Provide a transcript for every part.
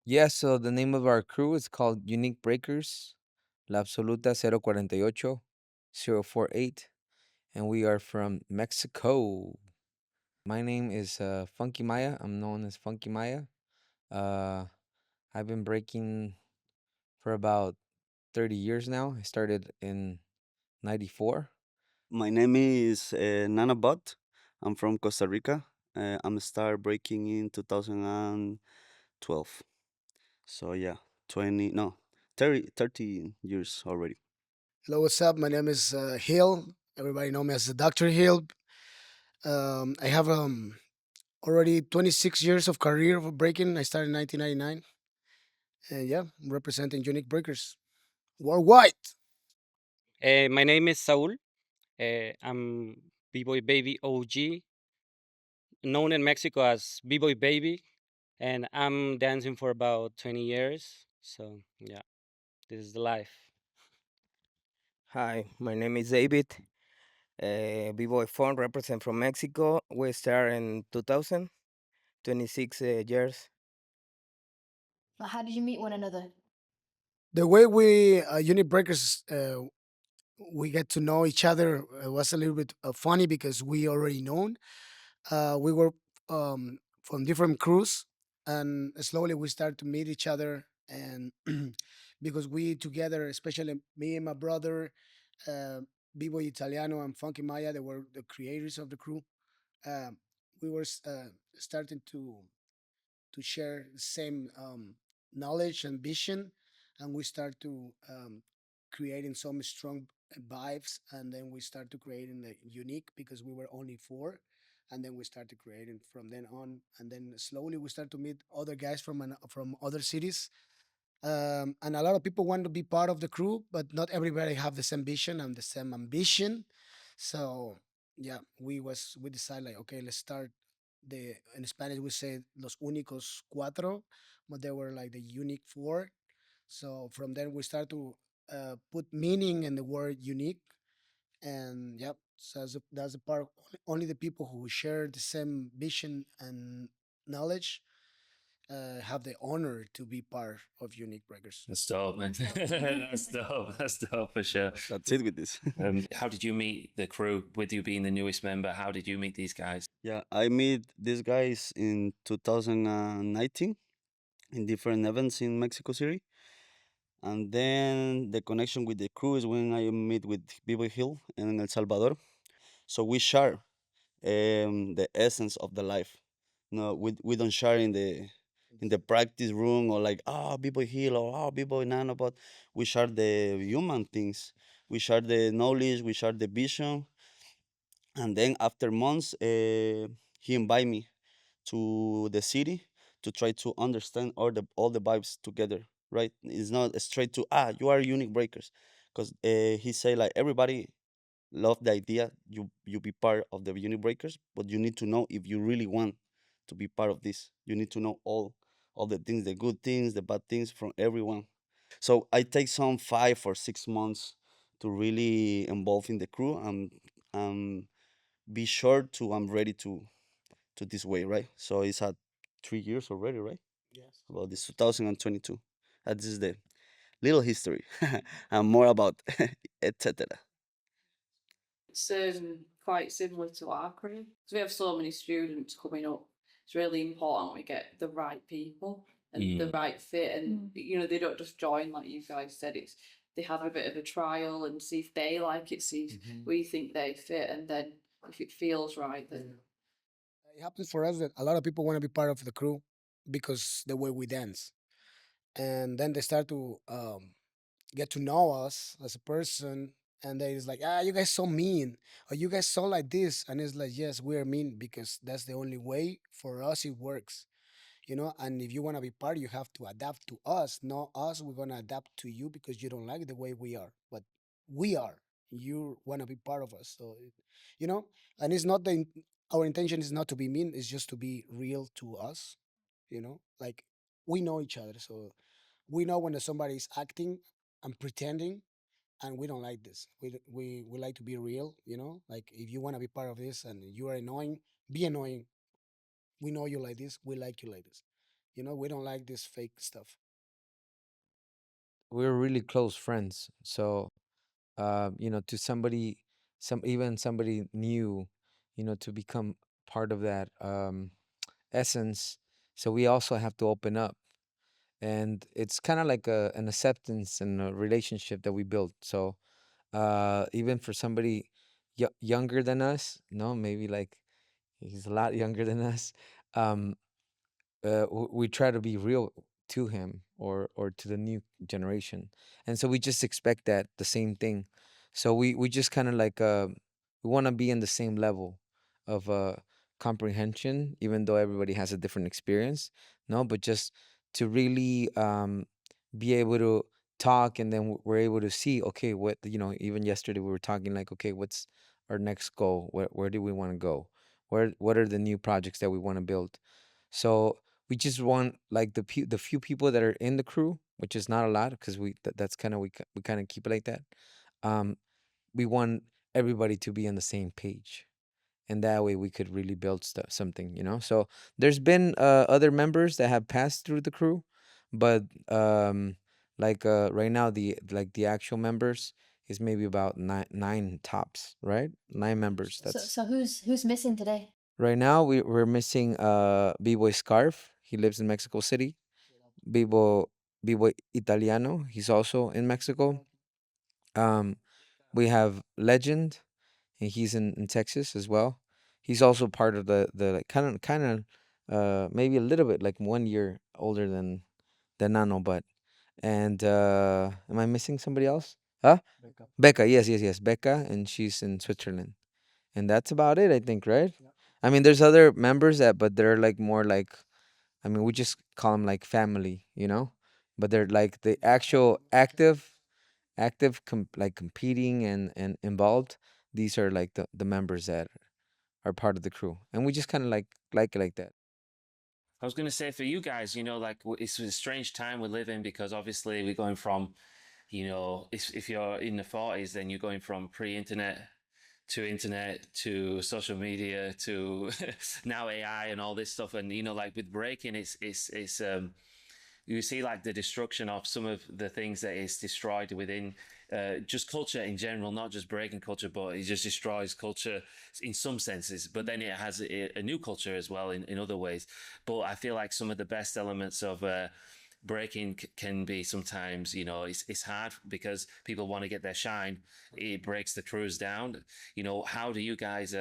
Yeah, so the name of our crew is called Unik Breakers, La Absoluta 048 048, and we are from Mexico. My name is Funky Maya. I'm known as Funky Maya. Uh, I've been breaking for about 30 years now. I started in 94. My name is Nanobot. I'm from Costa Rica. I'm start breaking in 2012. So yeah, 20 no 30 years already. Hello, what's up? My name is Hill. Everybody know me as the Doctor Hill. I have already 26 years of career of breaking. I started in 1999, and yeah, I'm representing Unique Breakers worldwide. My name is Saul. I'm B-Boy Baby OG, known in Mexico as B-Boy Baby, and I'm dancing for about 20 years. So, yeah, this is the life. Hi, my name is David. B-Boy Fun represent from Mexico. We start in 2000, 26 years. Like, how did you meet one another? The way we Unique Breakers we get to know each other was a little bit funny because we already known. We were from different crews, and slowly we start to meet each other. And because we together, especially me and my brother, uh, Bibo Italiano and Funky Maya, they were the creators of the crew. Um, we were starting to share the same knowledge and vision, and we start to creating some strong vibes, and then we start to creating the unique because we were only four, and then we started creating from then on, and then slowly we start to meet other guys from other cities, and a lot of people want to be part of the crew, but not everybody have the same vision and the same ambition. So yeah, we decided like, okay, let's start the in Spanish we say los únicos cuatro, but they were like the unique four. So from then we start to put meaning in the word unique, and yep. So that's the part. Only the people who share the same vision and knowledge have the honor to be part of Unique Breakers. That's dope, man. That's dope. That's dope for sure. That's it with this. How did you meet the crew? With you being the newest member, how did you meet these guys? Yeah, I meet these guys in 2019 in different events in Mexico City. And then the connection with the crew is when I meet with Bibo Hill in El Salvador. So we share the essence of the life. No, we don't share in the practice room or like B-boy Hill or B-boy Nanobot. We share the human things. We share the knowledge. We share the vision. And then after months, he invited me to the city to try to understand all the vibes together. Right? It's not straight to you are unique breakers, because he say like everybody love the idea you be part of the unit breakers, but you need to know if you really want to be part of this. You need to know all the things, the good things, the bad things from everyone. So I take some 5 or 6 months to really involve in the crew and be sure to I'm ready to this way, right? So it's had 3 years already, right? Yes. About this 2022. That is the little history and more about etc. It's quite similar to our career because we have so many students coming up. It's really important we get the right people and the right fit, and they don't just join like you guys said. It's they have a bit of a trial and see if they like it, see if we think they fit, and then if it feels right, then It happens for us that a lot of people want to be part of the crew because the way we dance, and then they start to get to know us as a person, and they is like, you guys so mean, or you guys so like this, and it's like, yes, we're mean because that's the only way for us it works. And if you want to be part, you have to adapt to us, not us we're going to adapt to you because you don't like the way we are, but we are, you want to be part of us. So you know and it's not our intention is not to be mean, it's just to be real to us. Like, we know each other, so we know when somebody is acting and pretending, and we don't like this. We like to be real. Like, if you want to be part of this and you are annoying, be annoying. We know you like this, we like you like this. We don't like this fake stuff. We're really close friends. So, to somebody, even somebody new, to become part of that essence. So we also have to open up, and it's kind of like an acceptance and a relationship that we built. So, even for somebody younger than us, no, maybe like he's a lot younger than us. Um, we try to be real to him or to the new generation, and so we just expect that the same thing. So we just kind of like we want to be in the same level of comprehension, even though everybody has a different experience. No, but just to really be able to talk, and then we're able to see, okay, what, even yesterday we were talking like, okay, what's our next goal, where do we want to go, what are the new projects that we want to build. So we just want like the few people that are in the crew, which is not a lot because that's kind of we kind of keep it like that. Um, we want everybody to be on the same page, and that way we could really build something. So there's been other members that have passed through the crew, but like right now the actual members is maybe about nine tops, right? Nine members. So That's so who's missing today? right now we're missing B-boy Scarf. He lives in Mexico City. B-boy B-boy Italiano. He's also in Mexico. Um, we have Legend, and he's in Texas as well. He's also part of the like kind of maybe a little bit like 1 year older than Nanobot. And am I missing somebody else? Huh? Becca. Yes, yes, yes. Becca, and she's in Switzerland. And that's about it, I think, right? I mean, there's other members but they're like more like, I mean, we just call them like family. But they're like the actual like competing and involved. These are like the members that are part of the crew, and we just kind of like it like that. I was going to say for you guys, like it's a strange time we live in because obviously we're going from, if you're in the 40s, then you're going from pre-internet to internet to social media to now AI and all this stuff. And like with breaking, it's you see like the destruction of some of the things that is destroyed within just culture in general, not just breaking culture, but it just destroys culture in some senses. But then it has a new culture as well in other ways. But I feel like some of the best elements of breaking can be sometimes, it's hard because people want to get their shine. It breaks the crews down. How do you guys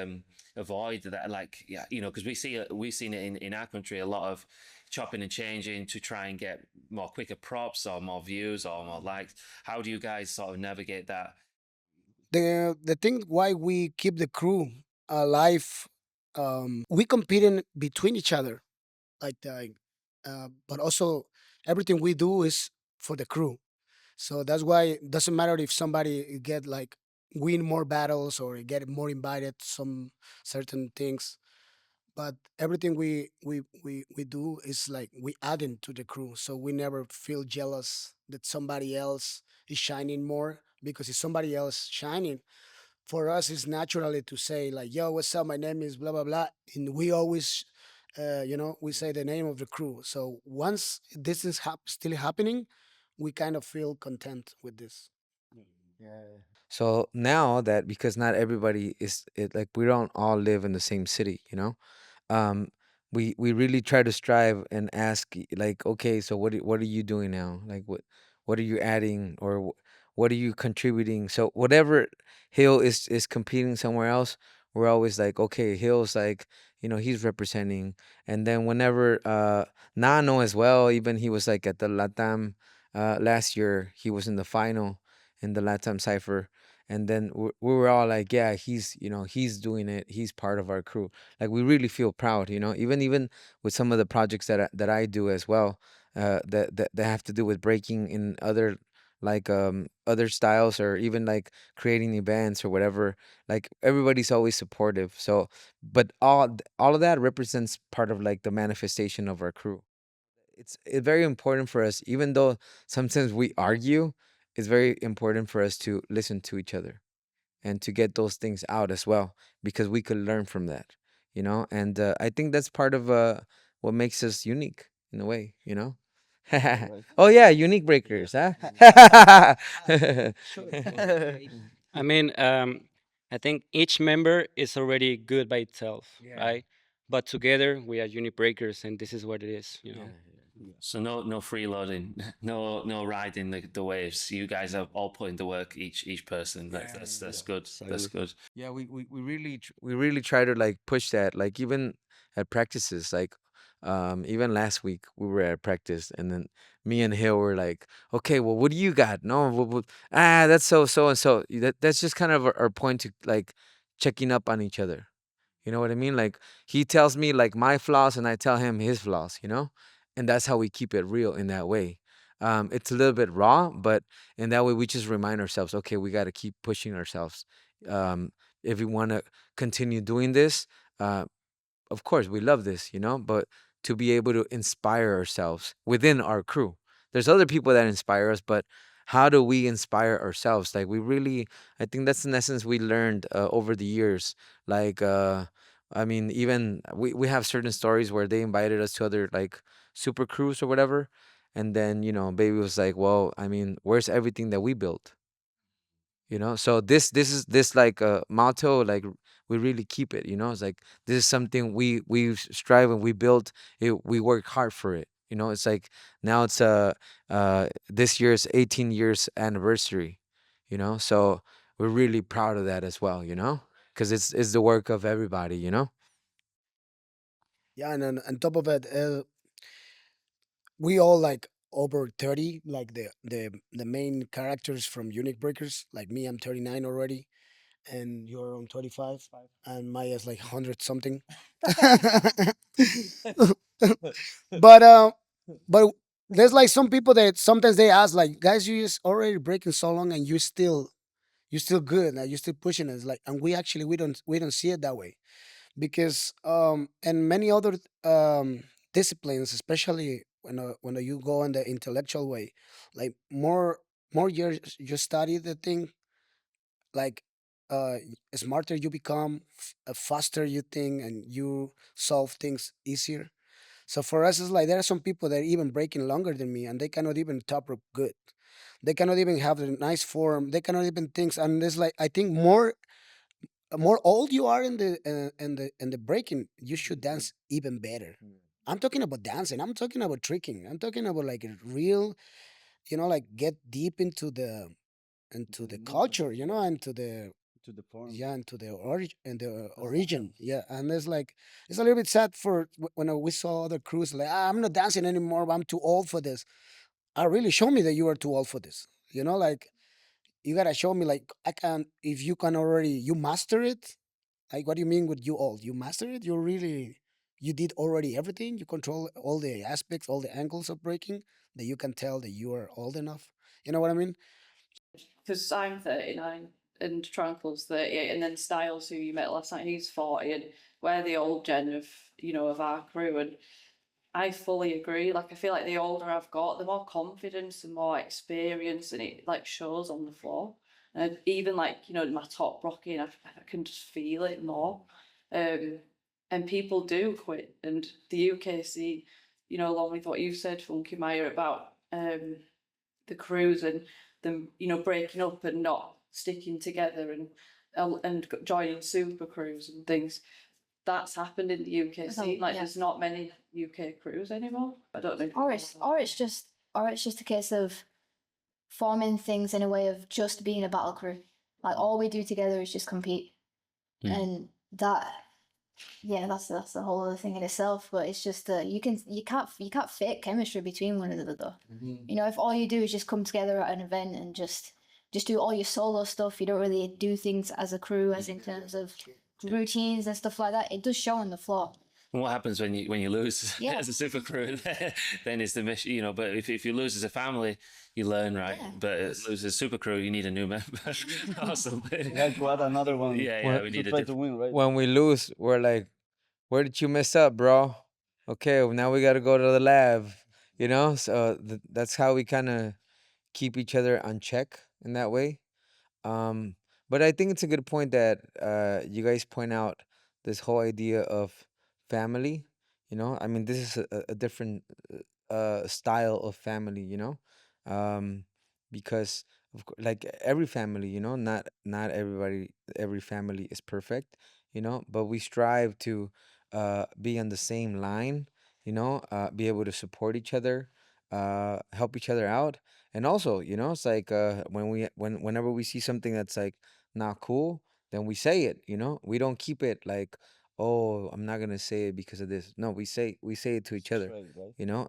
avoid that? Like, yeah, because we've seen it in our country, a lot of chopping and changing to try and get more quicker props or more views or more likes. How do you guys sort of navigate that? The thing why we keep the crew alive, we competing between each other, like but also everything we do is for the crew. So that's why it doesn't matter if somebody get like win more battles or get more invited to some certain things. But everything we do is like we add into the crew, so we never feel jealous that somebody else is shining more, because if somebody else shining, for us it's naturally to say like, yo, what's up, my name is blah blah blah, and we always we say the name of the crew. So once this is still happening, we kind of feel content with this. So now that, because not everybody like we don't all live in the same city. um we really try to strive and ask like, okay, so what are you doing now, like what are you adding, or what are you contributing. So whatever Hill is competing somewhere else, we're always like, okay, Hill's like, he's representing. And then whenever Nano as well, even he was like at the Latam last year, he was in the final in the Latam cipher. And then we were all like, yeah, he's doing it, he's part of our crew. Like we really feel proud, even with some of the projects that I do as well, that have to do with breaking in other, like other styles, or even like creating events or whatever. Like everybody's always supportive. So, but all of that represents part of like the manifestation of our crew. It's very important for us, even though sometimes we argue. It's very important for us to listen to each other and to get those things out as well, because we could learn from that. And I think that's part of what makes us unique in a way, you know. Right. Oh yeah, unique breakers, huh? I mean, I think each member is already good by itself, Yeah. right? But together we are unit breakers, and this is what it is, you know. So no freeloading, no riding the waves. You guys are all putting the work each person. That's good. That's Exactly. good. Yeah, we really try to like push that. Like even at practices, like even last week we were at practice, and then me and Hill were like, okay, well, what do you got? No, that's so and so. That's just kind of our point to like checking up on each other. You know what I mean? Like he tells me like my flaws, and I tell him his flaws. You know, and that's how we keep it real in that way. It's a little bit raw, but in that way we just remind ourselves, okay, we got to keep pushing ourselves. Um, if we want to continue doing this, uh, of course we love this, you know, but to be able to inspire ourselves within our crew. There's other people that inspire us, but how do we inspire ourselves? Like we really, I think that's in essence we learned over the years. Like I mean, even we have certain stories where they invited us to other like super crews or whatever, and then you know baby was like, well, I mean, where's everything that we built? You know, so this is this like motto, like we really keep it, you know. It's like this is something we strive and we build it, we work hard for it, you know. It's like now it's this year's 18 years anniversary, you know, so we're really proud of that as well, you know, because it's the work of everybody, you know. Yeah, and then on top of it, we all like over 30, like the main characters from Unique Breakers. Like me, I'm 39 already, and you're on 25, and Maya's like 100 something. but but there's like some people that sometimes they ask like, guys, you just already breaking so long and you're still good, like you're still pushing us, like, and we actually we don't see it that way because and many other disciplines, especially when you go in the intellectual way, like more years you study the thing, like smarter you become, faster you think, and you solve things easier. So for us, it's like there are some people that are even breaking longer than me, and they cannot even top rope good. They cannot even have a nice form. They cannot even things. And it's like I think more old you are in the breaking, you should dance even better. I'm talking about dancing. I'm talking about tricking. I'm talking about like a real, like get deep into the culture, and To the form. yeah, into the origin and the origin. Yeah, and it's like it's a little bit sad for when we saw other crews like, I'm not dancing anymore. I'm too old for this. Really show me that you are too old for this. Like you gotta show me like I can if you can already you master it. Like what do you mean with you old? You master it? You did already everything. You control all the aspects, all the angles of breaking that you can tell that you are old enough. You know what I mean? Because I'm 39 and Tranquil's 38, and then Styles, who you met last night, he's 40, and we're the old gen of our crew. And I fully agree. Like, I feel like the older I've got, the more confidence and more experience, and it like shows on the floor. And even like, my top rocking, I can just feel it more. And people do quit. And the UKC, along with what you said, Funky Maya, about the crews and them, breaking up and not sticking together and joining super crews and things. That's happened in the UK scene. Like, yeah. there's not many UK crews anymore. I don't know. Or it's just a case of forming things in a way of just being a battle crew. Like all we do together is just compete, and that, yeah, that's the whole other thing in itself. But it's just that you can't fake chemistry between one another though. If all you do is just come together at an event and just do all your solo stuff, you don't really do things as a crew, as in terms of routines and stuff like that. It does show on the floor. And what happens when you lose Yeah. as a super crew? Then it's the mission, But if you lose as a family, you learn, right? Yeah. But lose as a super crew, you need a new member or something. We had to add another one. Yeah, we To need a try to different. win, right? When we lose, we're like, where did you mess up, bro? Okay, well, now we got to go to the lab, you know? So that's how we kind of keep each other on check in that way. Um, but I think it's a good point that you guys point out this whole idea of family. You know, I mean, this is a different style of family. You know, um, because like every family, you know, not everybody, every family is perfect. You know, but we strive to be on the same line. You know, be able to support each other, help each other out, and also, you know, it's like whenever we see something that's like not cool, then we say it. You know, we don't keep it like, oh, I'm not gonna say it because of this. No, we say it to each other, Straight, right? you know,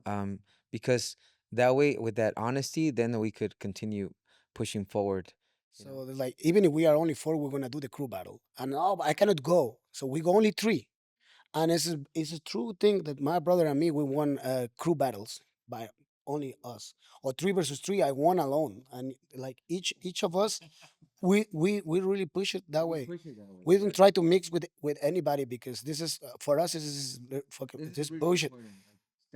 because that way, with that honesty, then we could continue pushing forward, you know. So they're like, even if we are only four, we're gonna do the crew battle. And oh, but I cannot go. So we go only three. And it's a true thing that my brother and me we won crew battles by only us. Or 3 versus 3, I won alone. And like each of us, we really push it that way. We don't try to mix with anybody because this is for us. This is fucking this bullshit.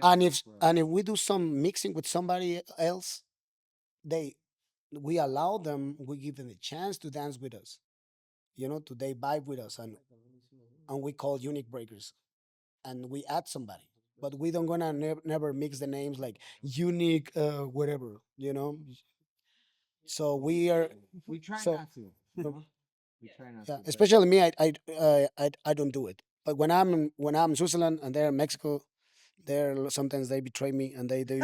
And if we do some mixing with somebody else, they we allow them. We give them a chance to dance with us. You know, to they vibe with us, and we call Unik Breakers, and we add somebody. But we don't gonna never mix the names like unique, whatever. You know. So we are. We try So not to, you know. We try not yeah, to, but especially me, I don't do it. But when I'm in Switzerland and they're in Mexico, sometimes they betray me and they do.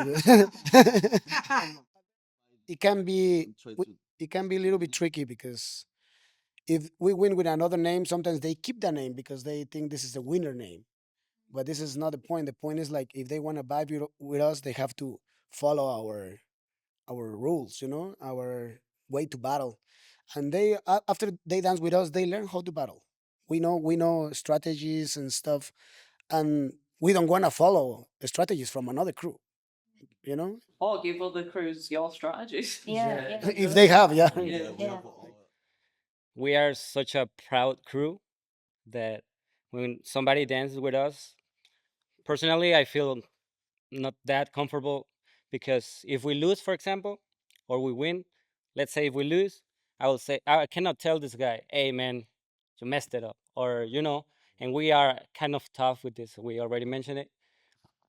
it can be We try w- to. it can be a little bit tricky because if we win with another name, sometimes they keep that name because they think this is the winner name. But this is not the point. The point is like if they want to vibe with us, they have to follow our rules. You know, our way to battle. And after they dance with us, they learn how to battle. We know strategies and stuff, and we don't want to follow the strategies from another crew. You know, Or give other crews your strategies. Yeah, yeah, if they have, yeah. Yeah. We yeah. have. We are such a proud crew that when somebody dances with us, personally, I feel not that comfortable because if we lose, for example, or we win, let's say if we lose, I will say, I cannot tell this guy, hey man, you messed it up, or and we are kind of tough with this. We already mentioned it.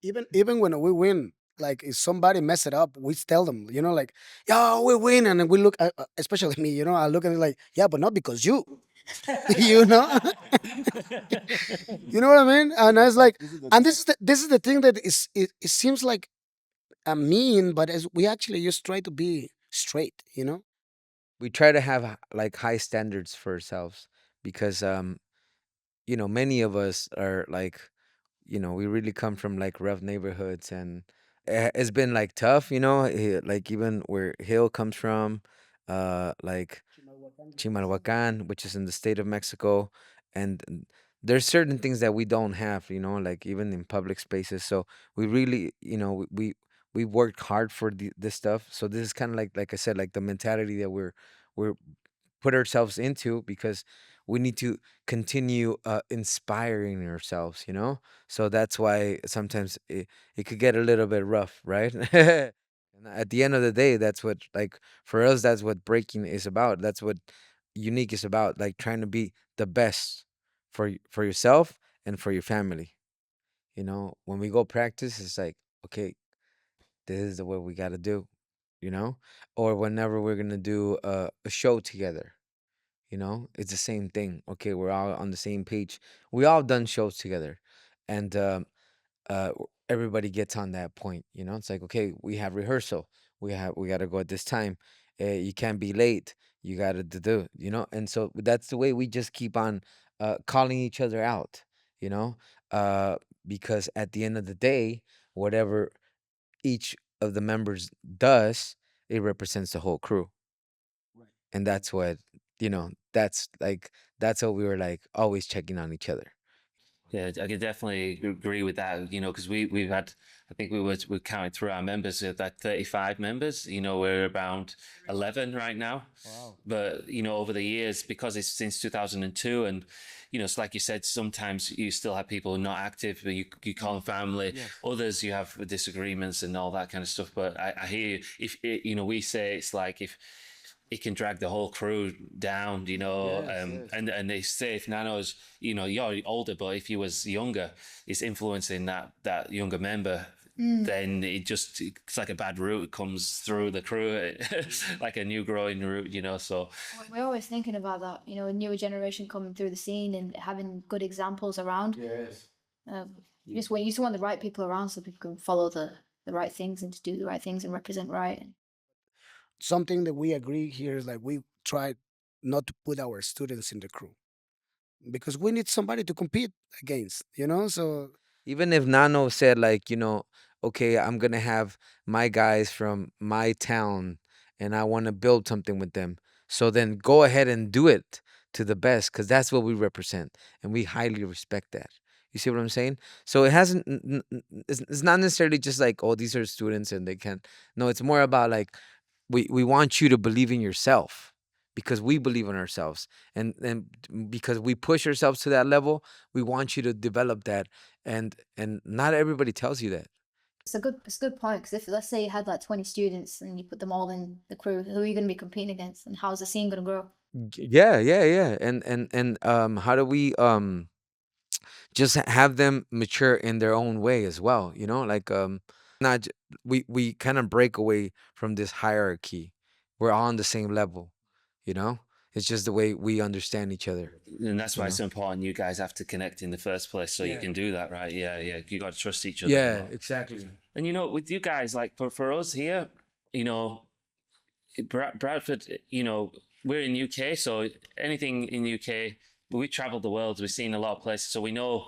Even when we win, like if somebody mess it up, we tell them, like, yo, we win, and then we look, especially me, I look at it like, yeah, but not because you, you know, you know what I mean? And I was like, This is the and this is the thing that it seems like mean, but as we actually just try to be straight. we try to have like high standards for ourselves because you know, many of us are like, you know, we really come from like rough neighborhoods, and it's been like tough, you know, like even where Hill comes from, like Chimalhuacan, which is in the state of Mexico, and there's certain things that we don't have, you know, like even in public spaces. So we really, you know, we worked hard for this stuff. So this is kind of like I said, like the mentality that we're put ourselves into because we need to continue inspiring ourselves, you know? So that's why sometimes it could get a little bit rough, right? And at the end of the day, that's what, like, for us, that's what breaking is about. That's what unique is about, like trying to be the best for yourself and for your family. You know, when we go practice, it's like, okay, this is the way we got to do, you know? Or whenever we're going to do a show together, you know, it's the same thing. Okay, we're all on the same page. We all done shows together, and everybody gets on that point. You know, it's like, okay, we have rehearsal. We got to go at this time. You can't be late. You got to do. You know, and so that's the way we just keep on calling each other out. You know, uh, because at the end of the day, whatever each of the members does, it represents the whole crew. And that's what, you know, that's what we were like always checking on each other. Yeah, I could definitely agree with that. You know, because we've had, I think we're counting through our members at that 35 members. You know, we're around 11 right now. Wow. But you know, over the years, because it's since 2002, and you know, it's like you said, sometimes you still have people who are not active, but you call them family. Yes. Others you have disagreements and all that kind of stuff. But I hear you. If it, you know, we say it's like if it can drag the whole crew down, you know. Yes. And they say if Nano's, you know, you're older, but if he was younger, it's influencing that younger member. Then it's like a bad root. It comes through the crew, like a new growing root, you know. So We're always thinking about that, you know, a newer generation coming through the scene and having good examples around. Yes. You just want the right people around so people can follow the right things and to do the right things and represent right. Something that we agree here is like we try not to put our students in the crew because we need somebody to compete against, you know? So Even if Nano said like, okay, I'm gonna have my guys from my town and I want to build something with them. So then go ahead and do it to the best because that's what we represent and we highly respect that. You see what I'm saying? So it hasn't. It's not necessarily just like, oh, these are students and they can. No, it's more about like we want you to believe in yourself because we believe in ourselves and because we push ourselves to that level, we want you to develop that and not everybody tells you that. It's a good point because if let's say you had like 20 students and you put them all in the crew, who are you going to be competing against, and how's the scene going to grow? Yeah, and how do we just have them mature in their own way as well, like not we kind of break away from this hierarchy. We're all on the same level, you know it's just the way we understand each other. and that's you why know it's so important you guys have to connect in the first place so you Yeah. can do that, right? Yeah, you got to trust each other a Yeah, lot. exactly. And you know, with you guys, like for us here, you know, Bradford, you know, we're in UK, so anything in UK, we traveled the world, we've seen a lot of places, so we know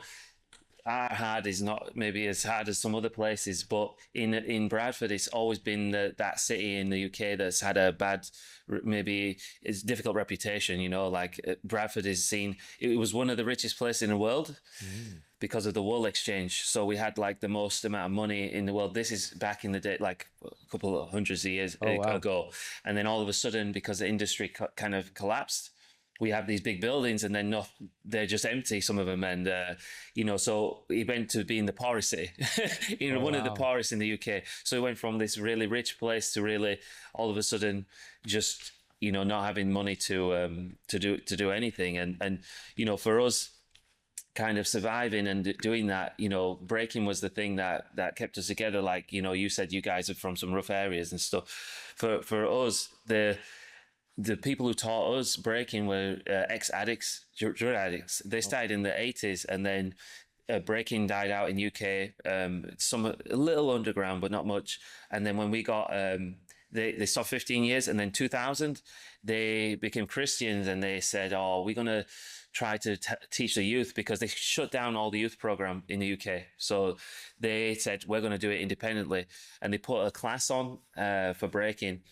our hard is not maybe as hard as some other places, but in Bradford, it's always been that city in the UK that's had a bad, maybe it's difficult reputation. You know, like Bradford is seen. It was one of the richest places in the world because of the wool exchange. So we had like the most amount of money in the world. This is back in the day, like a couple of hundreds of years Oh, wow. ago, and then all of a sudden, because the industry kind of collapsed, we have these big buildings and then not they're just empty, some of them, and you know, so he went to being the poorest city Oh, one of the wow. poorest in the UK. So he went from this really rich place to really all of a sudden just, you know, not having money to do anything. And you know, for us kind of surviving and doing that, you know, breaking was the thing that kept us together. Like, you know, you said you guys are from some rough areas and stuff. For us, the people who taught us breaking were ex-addicts, drug addicts. They started in the 80s, and then breaking died out in UK, some a little underground, but not much. And then when we got, they stopped 15 years, and then 2000, they became Christians, and they said, "Oh, we're gonna try to teach the youth," because they shut down all the youth program in the UK. So they said, "We're going to do it independently," and they put a class on for breaking.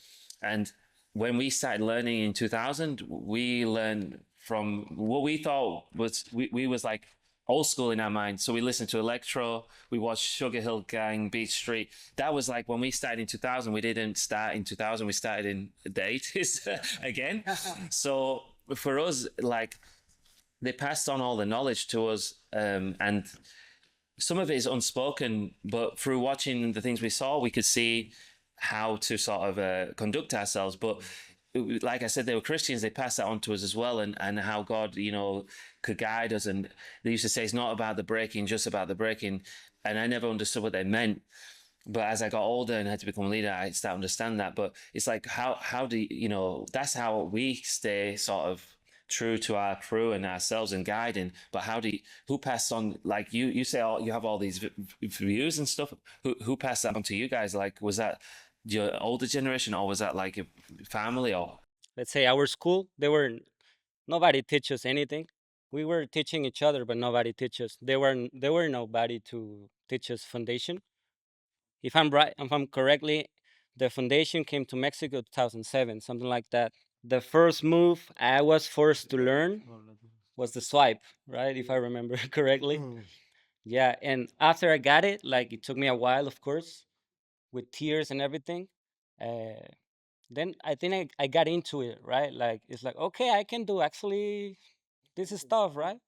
And when we started learning in 2000, we learned from what we thought was we was like old school in our mind. So we listened to electro, we watched Sugar Hill Gang, Beat Street. That was like when we started in 2000. We didn't start in 2000, we started in the 80s again. So for us, like, they passed on all the knowledge to us, and some of it is unspoken, but through watching the things we saw, we could see how to sort of conduct ourselves. But like I said, they were Christians. They passed that on to us as well, and how God, you know, could guide us. And they used to say it's not about the breaking, just about the breaking. And I never understood what they meant. But as I got older and had to become a leader, I started to understand that. But it's like how do you know, that's how we stay sort of true to our crew and ourselves and guiding. But how do you, who passed on, like you say you have all these views and stuff, who passed that on to you guys? Like, was that your older generation, or was that like your family? Or Let's say our school, nobody teach us anything. We were teaching each other, but nobody teach us. There were nobody to teach us foundation. If I'm right, if I'm correctly, the foundation came to Mexico 2007, something like that. The first move I was forced to learn was the swipe, right? If I remember correctly. Yeah, and after I got it, like it took me a while, of course, with tears and everything. Uh, then I think I got into it, right? Like it's like, okay, I can do actually this is stuff, right?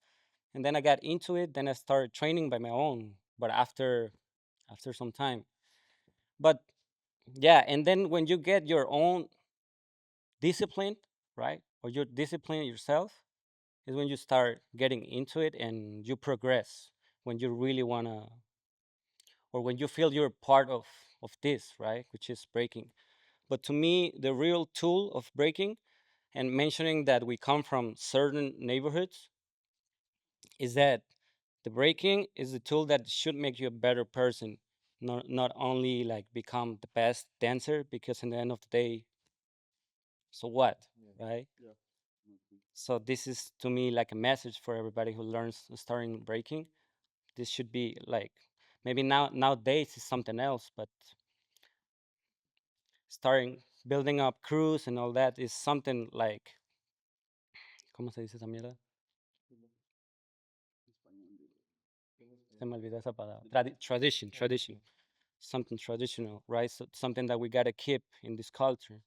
And then I got into it. Then I started training by my own, but after some time. But yeah, and then when you get your own disciplined, right? Or you're disciplined yourself, is when you start getting into it and you progress. When you really wanna, or when you feel you're part of this, right? Which is breaking. But to me, the real tool of breaking, and mentioning that we come from certain neighborhoods, is that the breaking is the tool that should make you a better person, not only like become the best dancer, because in the end of the day, so what, right? So this is to me like a message for everybody who learns starting breaking. This should be like, maybe nowadays is something else, but starting building up crews and all that is something like, ¿cómo se dice esa mierda? Se me olvidó esa palabra. Tradition. Something traditional, right? So something that we gotta keep in this culture,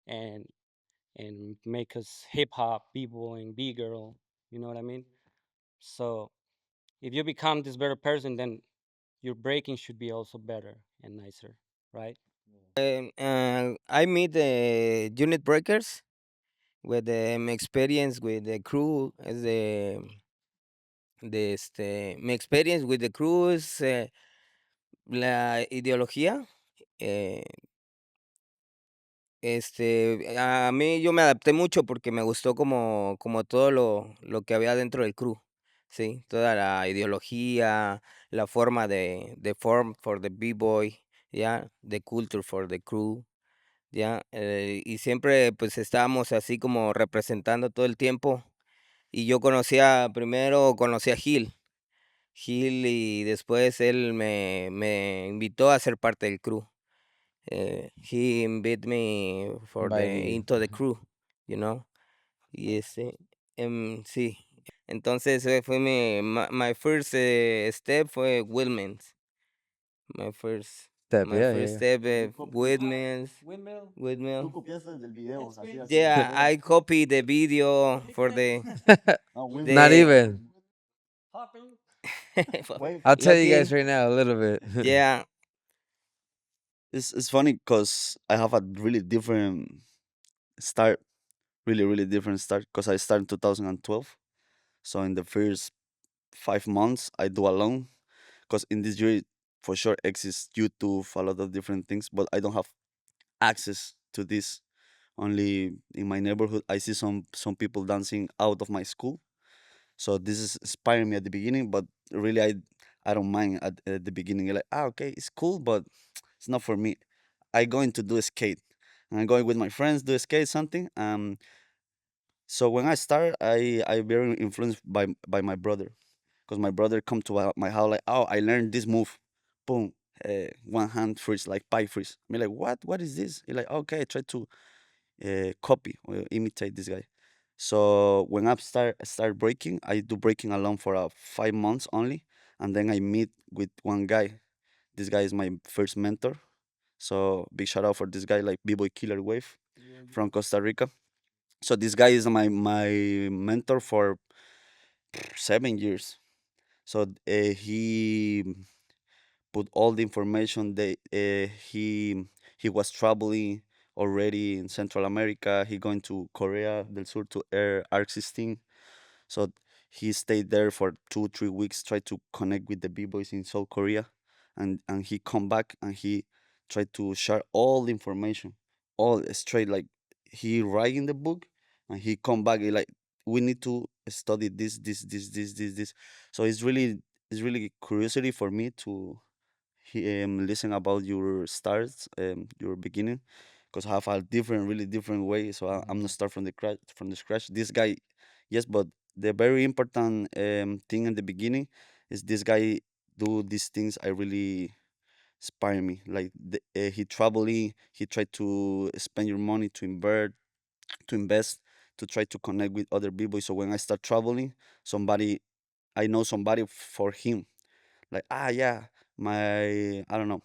and make us hip hop, b-boy and b-girl. You know what I mean? So if you become this better person, then your breaking should be also better and nicer, right? I meet the unit breakers with my experience with the crew is mi experience with the crew es la ideología. eh, a mí yo me adapté mucho porque me gustó como todo lo que había dentro del crew, sí, toda la ideología, la forma de form for the b-boy, ya, the culture for the crew, ya, y siempre pues estábamos así como representando todo el tiempo. Y yo primero conocí a Gil y después él me invitó a ser parte del crew. He invited me for Invited the you. into the crew, you know. Y sí. Entonces fue my first step fue Wilmans. My first Step, my yeah, first yeah, step Wilmans. Windmill. Yeah, I copied the video for the yeah. Not the even. I'll tell you guys Lucky. right now a little bit. Yeah. It's funny because I have a really different start, really different start. Because I started in 2012, so in the first 5 months I do alone. Because in this year, for sure, exists YouTube, a lot of different things, but I don't have access to this. Only in my neighborhood, I see some people dancing out of my school. So this is inspiring me at the beginning, but really I don't mind at the beginning. You're like, okay, it's cool, but it's not for me. I going to do skate. And I'm going with my friends do skate something. So when I start, I very influenced by my brother, because my brother come to my house like, oh, I learned this move, boom, one hand freeze like pie freeze. Me like, what is this? He like, okay, try to copy or imitate this guy. So when I start breaking, I do breaking alone for 5 months only, and then I meet with one guy. This guy is my first mentor. So big shout out for this guy, like B-Boy Killer Wave from Costa Rica. So this guy is my mentor for 7 years. So he put all the information that he was traveling already in Central America. He going to Korea del Sur to air Arc 16. So he stayed there for 2 3 weeks, tried to connect with the b-boys in South Korea, and he come back and he tried to share all the information, all straight like he write in the book, and he come back he like we need to study this. So it's really curiosity for me to listen about your starts, your beginning, because I have a different, really different way. So I'm not start from the scratch. This guy, yes, but the very important thing in the beginning is this guy do these things. I really inspire me. Like he traveling, he tried to spend your money to invest, to try to connect with other people. So when I start traveling, somebody I know somebody for him. Like yeah, I don't know,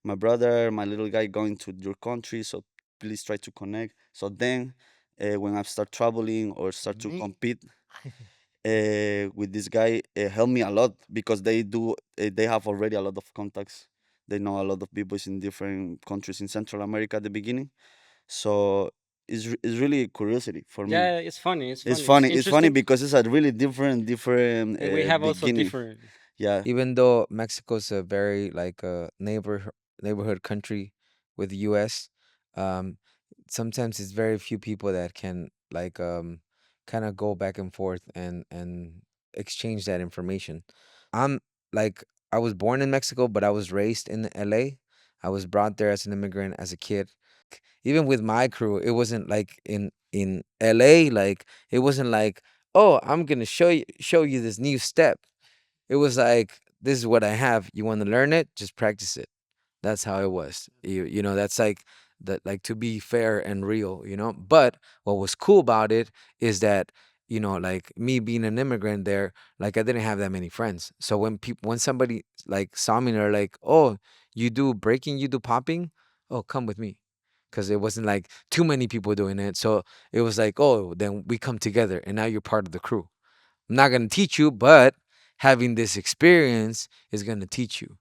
my brother, my little guy going to your country, so please try to connect. So then, when I start traveling or start to compete with this guy, help me a lot because they have already a lot of contacts. They know a lot of people in different countries in Central America at the beginning. So is really a curiosity for me. Yeah, it's funny. It's It's funny. It's funny. It's funny interesting. because it's a really different And we have also beginning. different. Yeah. Even though Mexico's a very like a neighborhood country with the US, um sometimes it's very few people that can like kind of go back and forth and exchange that information. I'm like I was born in Mexico, but I was raised in LA. I was brought there as an immigrant as a kid. Even with my crew, it wasn't like in LA, like it wasn't like, "Oh, I'm going to show you this new step." It was like, "This is what I have. You want to learn it? Just practice it." That's how it was. You know, that's like that, like, to be fair and real, you know. But what was cool about it is that, like me being an immigrant there, like I didn't have that many friends. So when somebody like saw me, they're like, "Oh, you do breaking, you do popping? Oh, come with me." Because it wasn't like too many people doing it. So it was like, "Oh, then we come together and now you're part of the crew." I'm not gonna teach you, but having this experience is gonna teach you.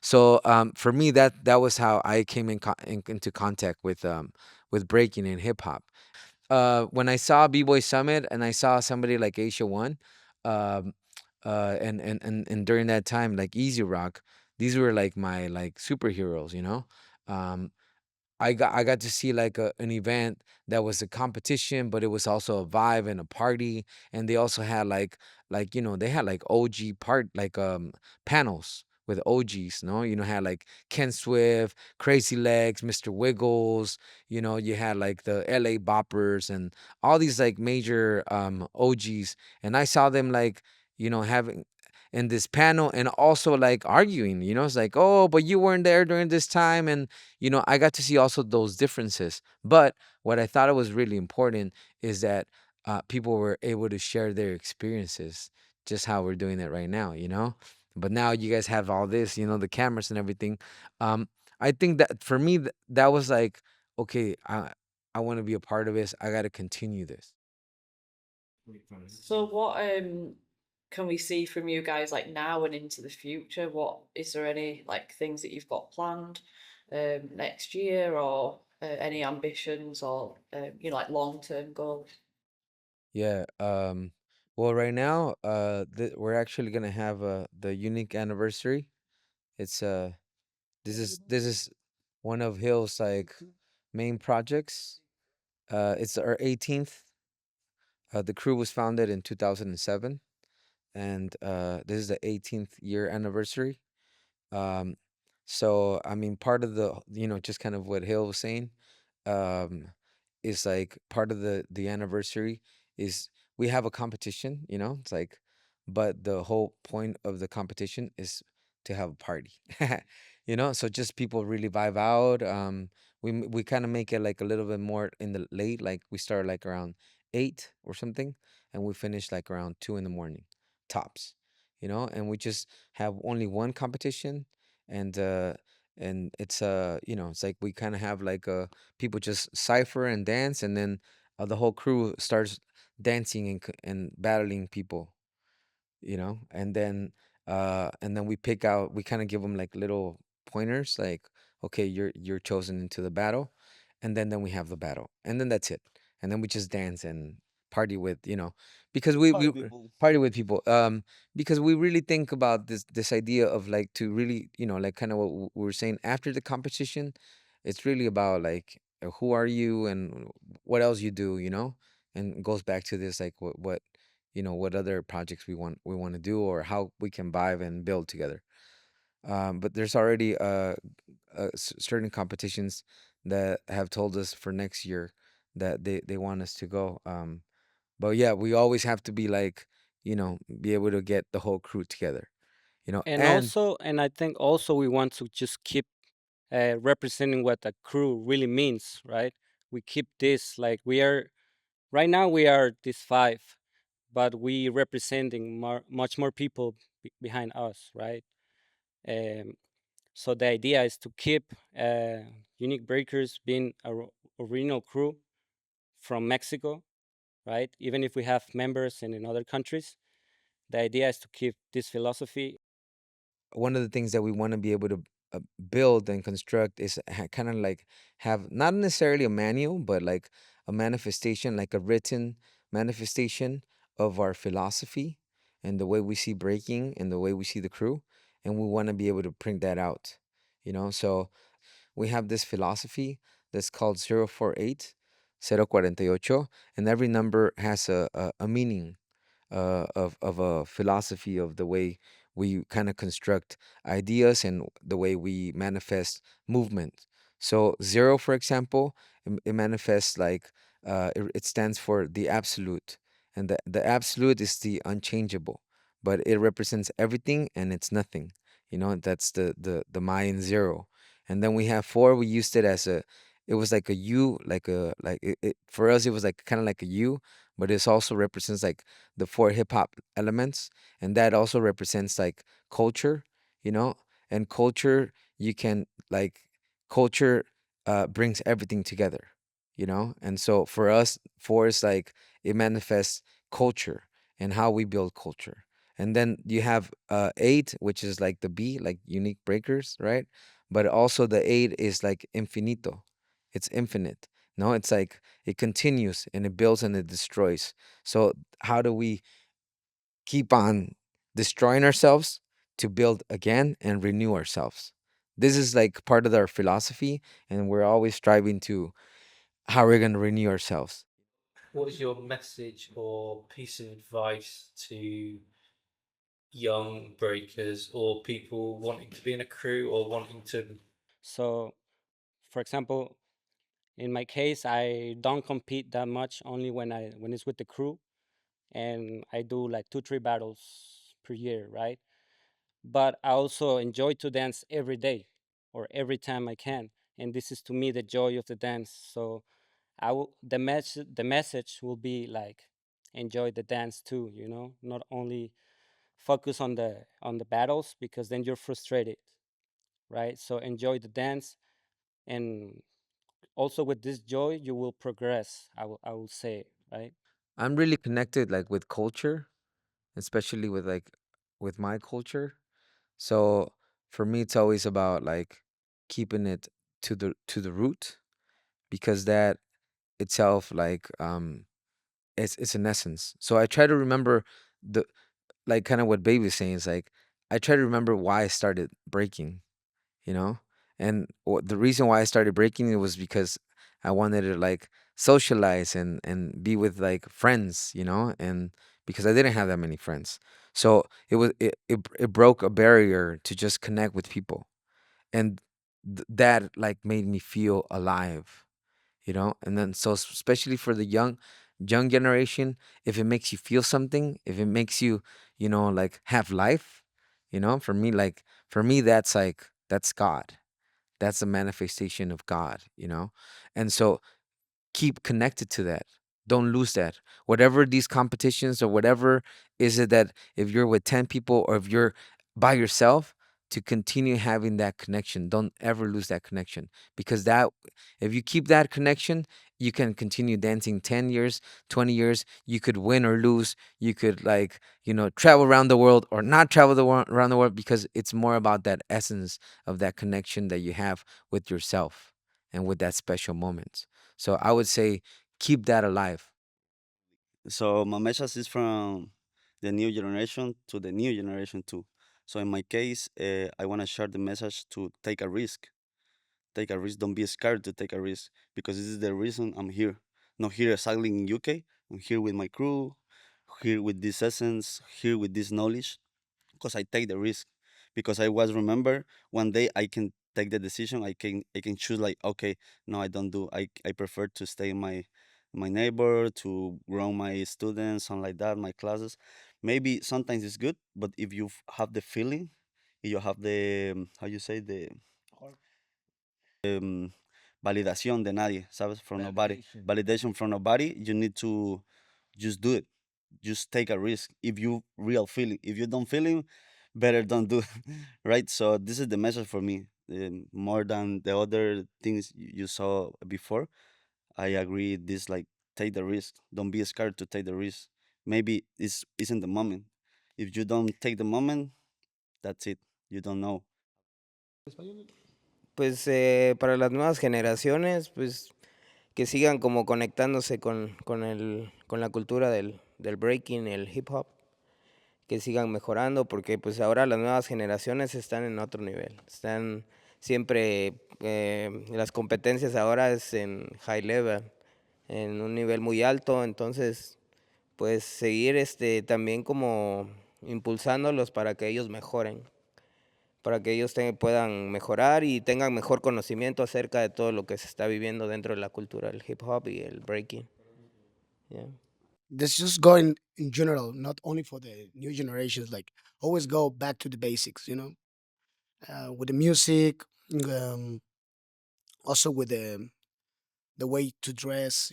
So for me, that was how I came into contact with breaking and hip hop. When I saw B-Boy Summit and I saw somebody like Asia One, um, and during that time, like Easy Rock, these were like my like superheroes. Um, I got to see like an event that was a competition, but it was also a vibe and a party, and they also had they had like OG panels with OGs. No, had like Ken Swift, Crazy Legs, Mr. Wiggles. You had like the LA Boppers and all these like major OGs, and I saw them like having in this panel and also like arguing. It's like, oh, but you weren't there during this time, and I got to see also those differences. But what I thought it was really important is that people were able to share their experiences, just how we're doing it right now. But now you guys have all this, the cameras and everything. Um, I think that for me, that was like, okay, I want to be a part of this. I got to continue this. So what can we see from you guys like now and into the future? What is there any like things that you've got planned next year or any ambitions or like long-term goals? Yeah. Well, right now, we're actually gonna have the unique anniversary. It's this is one of Hill's like main projects. It's our 18th. The crew was founded in 2007, and this is the 18th year anniversary. Um, so I mean, part of the just kind of what Hill was saying, um, is like part of the anniversary is we have a competition. It's like, but the whole point of the competition is to have a party. So just people really vibe out. We kind of make it like a little bit more in the late, like we start like around 8 or something, and we finish like around 2 in the morning, tops. And we just have only one competition, and it's like we kind of have like people just cipher and dance, and then the whole crew starts dancing and battling people, and then we kind of give them like little pointers, like, okay, you're chosen into the battle, and then we have the battle, and then that's it, and then we just dance and party with, because we Party people. party with people, because we really think about this idea of like to really, like kind of what we were saying after the competition. It's really about like, who are you and what else you do, and it goes back to this, like, what other projects we want to do, or how we can vibe and build together. But there's already certain competitions that have told us for next year that they want us to go. But yeah, we always have to be like, be able to get the whole crew together. And And I think also we want to just keep representing what a crew really means, right? We keep this like we are right now. We are these five, but we representing much more people behind us, right? Um, so the idea is to keep Unique Breakers being a original crew from Mexico, right? Even if we have members in other countries, the idea is to keep this philosophy. one of the things that we want to be able to build and construct is kind of like have not necessarily a manual, but like a manifestation, like a written manifestation of our philosophy and the way we see breaking and the way we see the crew. And we want to be able to print that out, you know? So we have this philosophy that's called 048, 048, and every number has a meaning of a philosophy of the way we kind of construct ideas and the way we manifest movement. So zero, for example, it manifests like it stands for the absolute, and the absolute is the unchangeable, but it represents everything and it's nothing. You know, that's the Mayan zero. And then we have four. We used it as a, it was like a U, like for us it was like kind of like a U, but it also represents like the four hip hop elements, and that also represents like culture, you know, and culture you can like culture brings everything together, you know, and so for us, four is like it manifests culture and how we build culture. And then you have eight, which is like the B, like unique breakers, right? But also the eight is like infinito, it's infinite. No, it's like it continues and it builds and it destroys. So how do we keep on destroying ourselves to build again and renew ourselves? This is like part of our philosophy, and we're always striving to how we're going to renew ourselves. What is your message or piece of advice to young breakers or people wanting to be in a crew or wanting to? So, for example, in my case, I don't compete that much. Only when it's with the crew, and I do like 2-3 battles per year, right? But I also enjoy to dance every day or every time I can, and this is to me the joy of the dance. So the message will be like enjoy the dance too. You know, not only focus on the battles because then you're frustrated, right? So enjoy the dance, and also with this joy you will progress. I will say, right? I'm really connected like with culture, especially with like with my culture. So for me it's always about like keeping it to the root, because that itself like it's an essence. So I try to remember the like kind of what Baby's saying is like I try to remember why I started breaking, you know, and the reason why I started breaking it was because I wanted to like socialize and be with like friends, you know, and because I didn't have that many friends, so it broke a barrier to just connect with people, and that like made me feel alive, you know. And then so especially for the young generation, if it makes you feel something, if it makes you, you know, like have life, you know, for me like for me that's like that's God, that's a manifestation of God, you know. And so keep connected to that. Don't lose that. Whatever these competitions or whatever is it that if you're with 10 people or if you're by yourself, to continue having that connection. Don't ever lose that connection, because that if you keep that connection, you can continue dancing 10 years, 20 years. You could win or lose. You could like, you know, travel around the world or not travel around the world, because it's more about that essence of that connection that you have with yourself and with that special moment. So I would say keep that alive. So my message is from the new generation to the new generation too. So in my case, I want to share the message to take a risk. Take a risk. Don't be scared to take a risk, because this is the reason I'm here. Not here exactly in UK. I'm here with my crew, here with this essence, here with this knowledge, because I take the risk. Because I was remember one day I can take the decision. I can choose like, okay, no, I don't do. I prefer to stay in my neighbor, to grow my students, something like that, my classes. Maybe sometimes it's good, but if you have the feeling, if you have the how you say the um, validación de nadie, sabes, from nobody, validation from nobody, you need to just do it. Just take a risk. If you real feeling, if you don't feeling, better don't do it, right? So this is the message for me. More than the other things you saw before, I agree. This like take the risk. Don't be scared to take the risk. Maybe it's isn't the moment. If you don't take the moment, that's it. You don't know. Pues para las nuevas generaciones, pues que sigan como conectándose con la cultura del breaking, el hip hop, que sigan mejorando, porque pues ahora las nuevas generaciones están en otro nivel, están siempre, las competencias ahora es en high level, en un nivel muy alto, entonces pues seguir también como impulsándolos para que ellos mejoren, para que ellos puedan mejorar y tengan mejor conocimiento acerca de todo lo que se está viviendo dentro de la cultura del hip hop y el breaking. Yeah. This just going in general, not only for the new generations. Like always go back to the basics, with the music, um, also with the way to dress,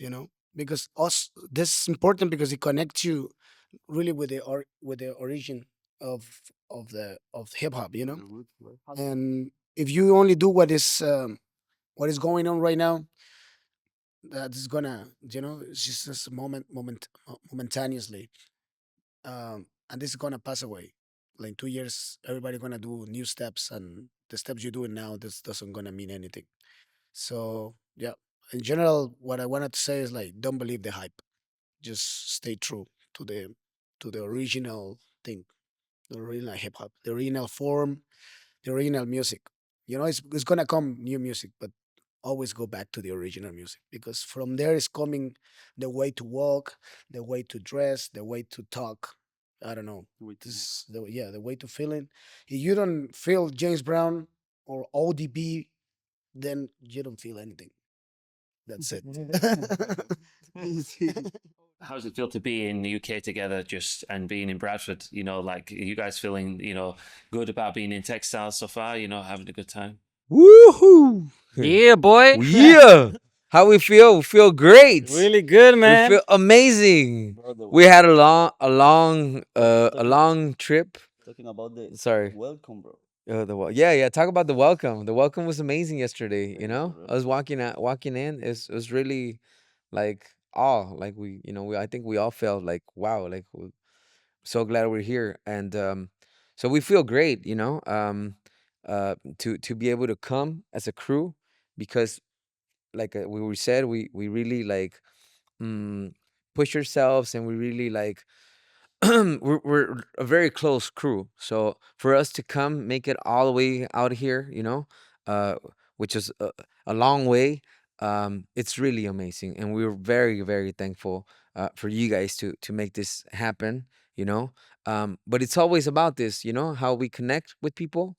because us this is important because it connects you really with with the origin of of hip hop, And if you only do what is going on right now, that is gonna, it's just a momentaneously, and this is gonna pass away. Like in 2 years, everybody gonna do new steps, and the steps you're doing now, this doesn't gonna mean anything. So yeah, in general, what I wanted to say is like, don't believe the hype. Just stay true to the original thing, the original hip hop, the original form, the original music. It's gonna come new music, but always go back to the original music, because from there is coming the way to walk, the way to dress, the way to talk. I don't know. This the way to feel it. If you don't feel James Brown or ODB, then you don't feel anything. That's it. How does it feel to be in the UK together, just and being in Bradford? Like, are you guys feeling, good about being in textiles so far? Having a good time. Woohoo! Yeah, boy. Yeah. How we feel? We feel great. Really good, We man. feel amazing. Bro, We had a long trip. talking about the Sorry. welcome, bro. Yeah. Talk about the welcome. The welcome was amazing yesterday. Amazing, bro. I was walking in. It was really like like I think we all felt like wow, like we're so glad we're here, and so we feel great. To be able to come as a crew, because like we said, we really like mm, push ourselves, and we really like we're a very close crew. So for us to come make it all the way out here, uh, which is a long way, it's really amazing, and we're very very thankful for you guys to make this happen. But it's always about this, how we connect with people,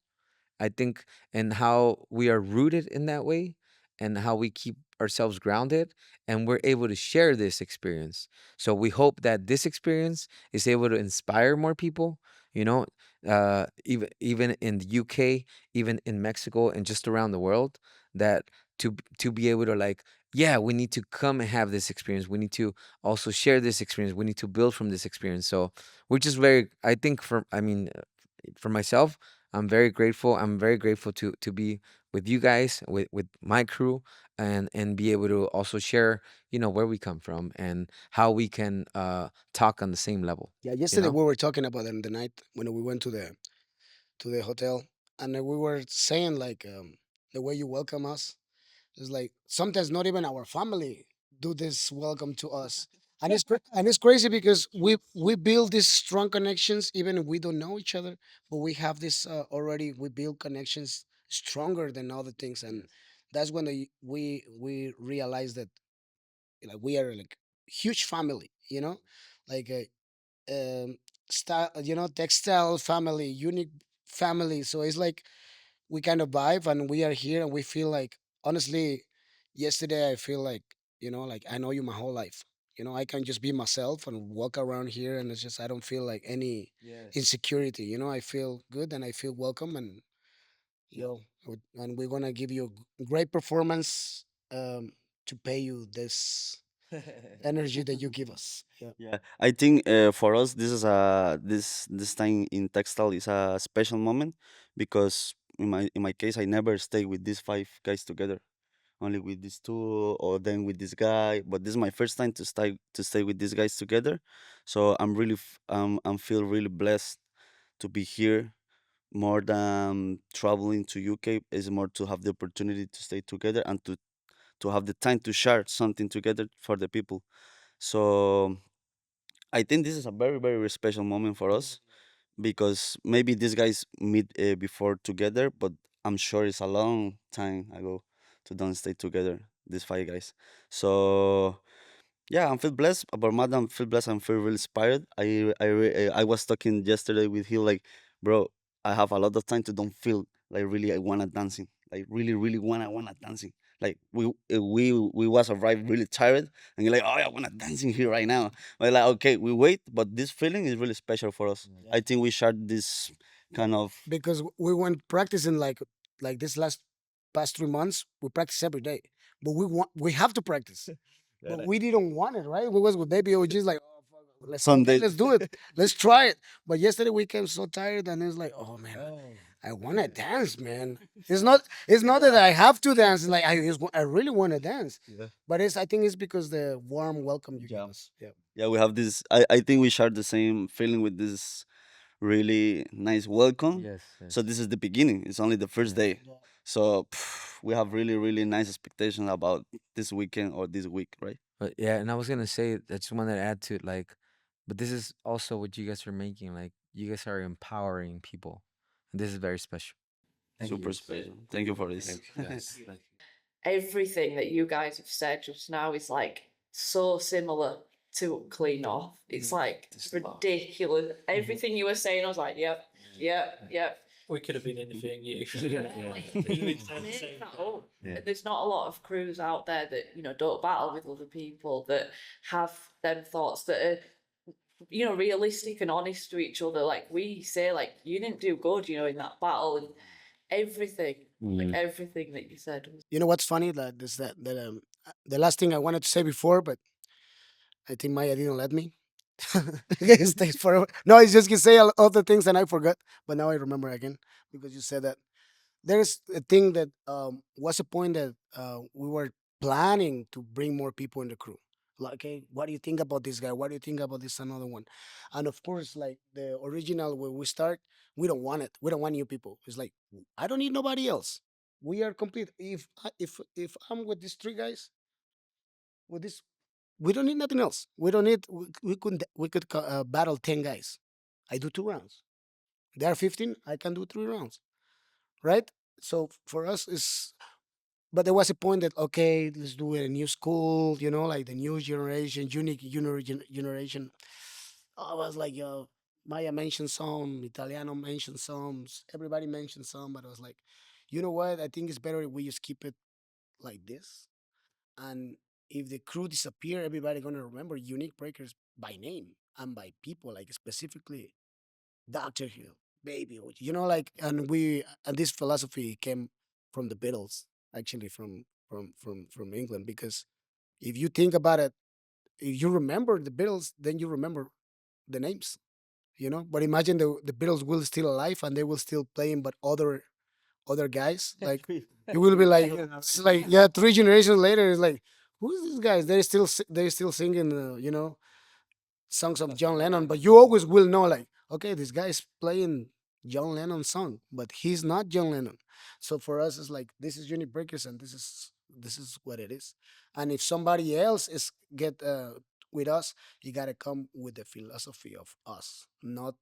I think, and how we are rooted in that way, and how we keep ourselves grounded, and we're able to share this experience. So we hope that this experience is able to inspire more people, even in the UK, even in Mexico, and just around the world, that to be able to like, yeah, we need to come and have this experience. We need to also share this experience. We need to build from this experience. So we're just very, I think, for myself, I'm very grateful to be with you guys, with my crew, and be able to also share, where we come from and how we can talk on the same level. Yeah, You yesterday know? we were talking about it in the night when we went to the hotel, and we were saying like, the way you welcome us is like sometimes not even our family do this welcome to us, and it's crazy because we build these strong connections even if we don't know each other, but we have this, already we build connections stronger than other things, and that's when we realize that like we are like huge family, like style, textile family, unique family. So it's like we kind of vibe, and we are here, and we feel like, honestly, yesterday I feel like, like I know you my whole life. I can just be myself and walk around here, and it's just I don't feel like any insecurity. I feel good and I feel welcome, and and we're gonna give you a great performance, to pay you this energy that you give us. Yeah. Yeah, I think for us this is this time in textile is a special moment because in my case I never stay with these five guys together, only with these two or then with this guy. But this is my first time to stay with these guys together, so I'm feel really blessed to be here more than traveling to UK. Is more to have the opportunity to stay together and to have the time to share something together for the people. So I think this is a very very special moment for us because maybe these guys meet before together, but I'm sure it's a long time ago to don't stay together. These five guys. So yeah, I'm feel blessed about Mad. I'm feel blessed. I'm feel really inspired. I was talking yesterday with him like, bro, I have a lot of time to don't feel like really I wanna dancing. Like really, really wanna dancing. Like we was arrived really tired and you're like, oh, I wanna dancing here right now. We're like, okay, we wait, but this feeling is really special for us. I think we shared this kind of because we went practicing like this last past 3 months. We practice every day, but we have to practice. But we didn't want it, right? We was with baby OGs like, oh, fuck, let's some okay, days. let's do it, let's try it. But yesterday we came so tired, and it's like, oh man, I want to dance, man. It's not that I have to dance. It's like I really want to dance. Yeah. But I think it's because the warm welcome you Yeah. gave us. Yeah. Yeah, we have this. I think we share the same feeling with this really nice welcome. Yes, yes. So this is the beginning. It's only the first Yeah. day. So we have really really nice expectations about this weekend or this week, right? But yeah, and I was gonna say, I just wanted to add to it, like, but this is also what you guys are making. Like, you guys are empowering people, and this is very special. Thank Super you. special. Thank you for this. Thank you guys. Thank you. Everything that you guys have said just now is like so similar to Clean Off. It's like Just a lot. ridiculous. Everything you were saying, I was like, yep, yep, yep. We could have been interviewing you. Make that up. Yeah. There's not a lot of crews out there that don't battle with other people that have them thoughts that are realistic and honest to each other. Like we say, like you didn't do good, in that battle and everything. Like everything that you said was You know what's funny? The last thing I wanted to say before, but I think Maya didn't let me. It stays forever. No, it's just you say all the things and I forgot, but now I remember again because you said that. There's a thing that was a point that we were planning to bring more people in the crew. Like, okay, what do you think about this guy? What do you think about this another one? And of course, like the original when we start, we don't want it. We don't want new people. It's like I don't need nobody else. We are complete. If I'm with these three guys, with this, we don't need nothing else. We don't need. We could battle 10 guys. I do 2 rounds. There are 15. I can do 3 rounds. Right. So for us, is but there was a point that okay, let's do a new school, like the new generation, unique generation. I was like, yo, Maya mentioned some, Italiano mentioned some, everybody mentioned some, but I was like, you know what? I think it's better if we just keep it like this. And if the crew disappear, everybody gonna remember Unique Breakers by name and by people, like specifically Dr. Hill, Baby, like, and this philosophy came from the Beatles, actually from England, because if you think about it, if you remember the Beatles, then you remember the names. But imagine the Beatles will still alive and they will still playing, but other guys, like it will be like it's like yeah, 3 generations later, it's like who's these guys? They're still singing, songs of John Lennon, but you always will know, like, okay, this guy is playing John Lennon's song, but he's not John Lennon. So for us, it's like this is Unit Breakers, and this is what it is. And if somebody else is get with us, you gotta come with the philosophy of us, not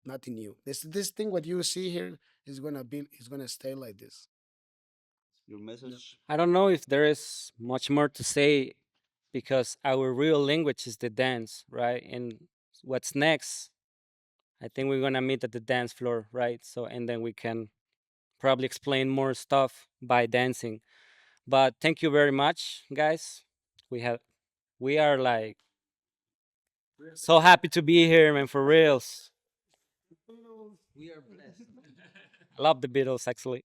nothing new. This thing what you see here is gonna stay like this. Your message. I don't know if there is much more to say because our real language is the dance, right? And what's next? I think we're gonna meet at the dance floor, right? So and then we can probably explain more stuff by dancing. But thank you very much, guys. We are like so happy to be here, man, for reals. We are blessed. I love the Beatles actually.